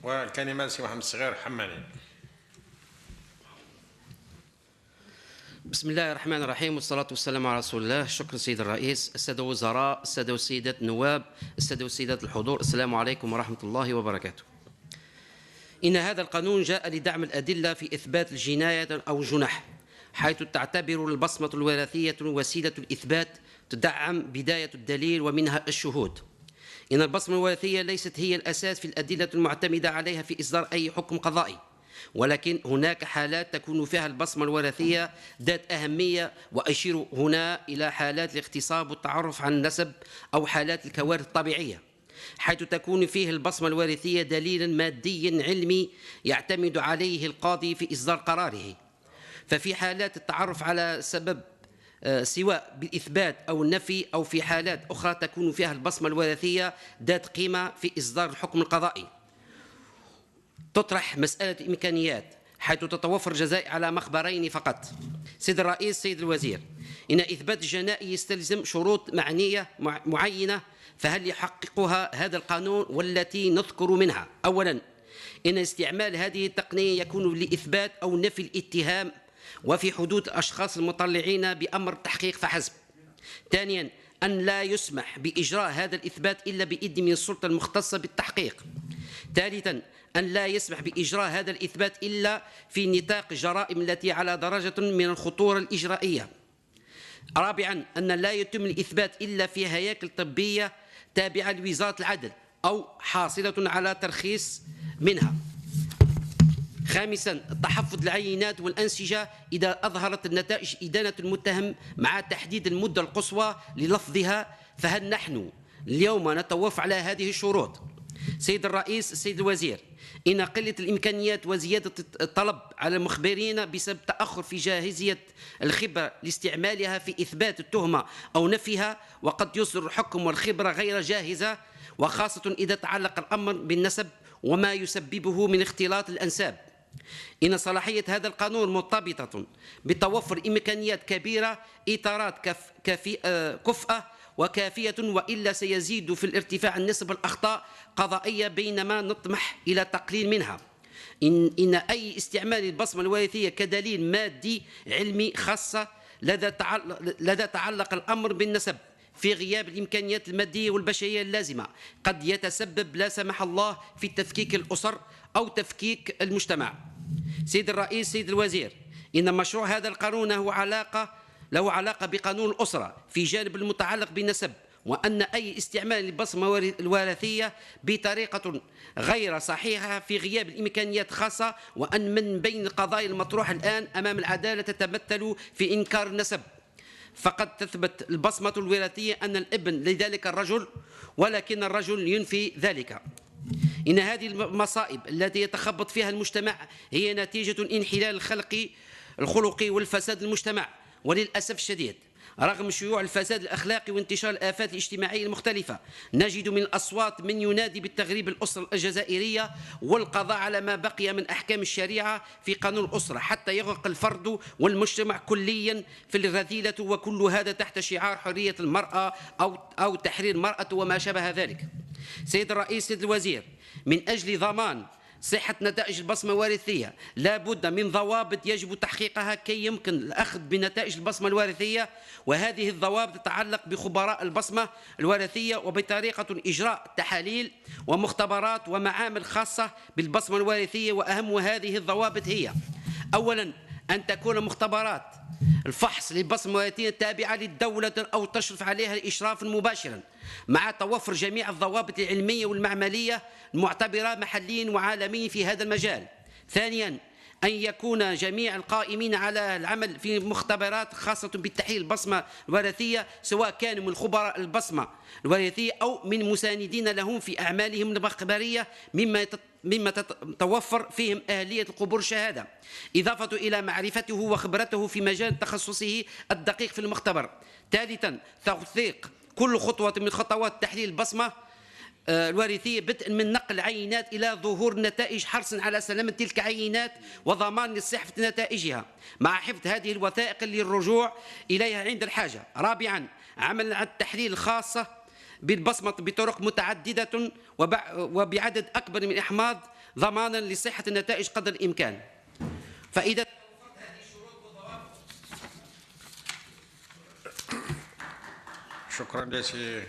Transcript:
والكلمة لسي محمد الصغير حماني. بسم الله الرحمن الرحيم، والصلاة والسلام على رسول الله. شكرا سيد الرئيس، السادة الوزراء، السادة والسيدات النواب، السادة والسيدات الحضور، السلام عليكم ورحمة الله وبركاته. إن هذا القانون جاء لدعم الأدلة في إثبات الجناية أو الجنح، حيث تعتبر البصمة الوراثية وسيلة الإثبات تدعم بداية الدليل ومنها الشهود. إن البصمة الوراثية ليست هي الأساس في الأدلة المعتمدة عليها في إصدار أي حكم قضائي، ولكن هناك حالات تكون فيها البصمة الوراثية ذات أهمية، وأشير هنا إلى حالات الاغتصاب والتعرف عن النسب أو حالات الكوارث الطبيعية، حيث تكون فيه البصمة الوراثية دليلا ماديا علمي يعتمد عليه القاضي في إصدار قراره. ففي حالات التعرف على سبب سواء بالإثبات أو النفي، أو في حالات أخرى تكون فيها البصمة الوراثية ذات قيمة في إصدار الحكم القضائي. تطرح مسألة الإمكانيات، حيث تتوفر جزاء على مخبرين فقط. سيد الرئيس، سيد الوزير، إن إثبات الجنائي يستلزم شروط معينة، فهل يحققها هذا القانون والتي نذكر منها؟ أولا، إن استعمال هذه التقنية يكون لإثبات أو نفي الاتهام وفي حدود الأشخاص المطلعين بأمر التحقيق فحسب. ثانيا، أن لا يسمح بإجراء هذا الإثبات إلا بإذن من السلطة المختصة بالتحقيق. ثالثا، أن لا يسمح بإجراء هذا الإثبات إلا في نطاق الجرائم التي على درجة من الخطورة الإجرائية. رابعا، أن لا يتم الإثبات إلا في هياكل طبية تابعة لوزارة العدل أو حاصلة على ترخيص منها. خامسا، تحفظ العينات والأنسجة إذا أظهرت النتائج إدانة المتهم مع تحديد المدة القصوى للفظها. فهل نحن اليوم نتوافق على هذه الشروط؟ سيد الرئيس، السيد الوزير، إن قلة الإمكانيات وزيادة الطلب على المخبرين بسبب تأخر في جاهزية الخبرة لاستعمالها في إثبات التهمة أو نفيها، وقد يصدر الحكم والخبرة غير جاهزة، وخاصة إذا تعلق الأمر بالنسب وما يسببه من اختلاط الأنساب. إن صلاحية هذا القانون مرتبطة بتوفر إمكانيات كبيرة، إطارات كفءة وكافية، وإلا سيزيد في الارتفاع النسب الأخطاء قضائية، بينما نطمح إلى تقليل منها. إن أي استعمال البصمة الوراثية كدليل مادي علمي، خاصة لدى تعلق الأمر بالنسب في غياب الإمكانيات المادية والبشرية اللازمة، قد يتسبب لا سمح الله في تفكيك الأسر أو تفكيك المجتمع. سيد الرئيس، سيد الوزير، إن مشروع هذا القانون له علاقة بقانون الأسرة في جانب المتعلق بالنسب، وأن أي استعمال للبصمة الوراثية بطريقة غير صحيحة في غياب الإمكانيات خاصة، وأن من بين القضايا المطروحة الآن أمام العدالة تتمثل في إنكار النسب. فقد تثبت البصمة الوراثية أن الابن لذلك الرجل، ولكن الرجل ينفي ذلك. إن هذه المصائب التي يتخبط فيها المجتمع هي نتيجة انحلال الخلقي والفساد المجتمع. وللأسف الشديد، رغم شيوع الفساد الأخلاقي وانتشار الآفات الاجتماعية المختلفة، نجد من الأصوات من ينادي بالتغريب الأسرة الجزائرية والقضاء على ما بقي من أحكام الشريعة في قانون الأسرة، حتى يغرق الفرد والمجتمع كليا في الرذيلة، وكل هذا تحت شعار حرية المرأة أو تحرير المرأة وما شابه ذلك. سيد الرئيس، سيد الوزير، من أجل ضمان صحة نتائج البصمة الوراثية لا بد من ضوابط يجب تحقيقها كي يمكن الأخذ بنتائج البصمة الوراثية، وهذه الضوابط تتعلق بخبراء البصمة الوراثية وبطريقة إجراء تحاليل ومختبرات ومعامل خاصة بالبصمة الوراثية. وأهم هذه الضوابط هي: أولا، أن تكون مختبرات الفحص للبصمة الوراثية تابعة للدولة أو تشرف عليها الإشراف مباشرا، مع توفر جميع الضوابط العلمية والمعملية المعتبرة محليا وعالميا في هذا المجال. ثانيا، أن يكون جميع القائمين على العمل في مختبرات خاصة بالتحليل البصمة الوراثية، سواء كانوا من خبراء البصمة الوراثية أو من مساندين لهم في أعمالهم المخبرية، مما تتوفر فيهم أهلية قبول الشهادة، إضافة إلى معرفته وخبرته في مجال تخصصه الدقيق في المختبر. ثالثا، توثيق كل خطوة من خطوات تحليل البصمة الوراثية، بدءا من نقل عينات إلى ظهور النتائج، حرصا على سلامة تلك العينات وضمان لصحة نتائجها، مع حفظ هذه الوثائق للرجوع إليها عند الحاجة. رابعا، عمل على التحليل الخاصة بالبصمة بطرق متعددة وبعدد أكبر من الإحماض، ضمانا لصحة النتائج قدر الإمكان. فإذا شكرا لك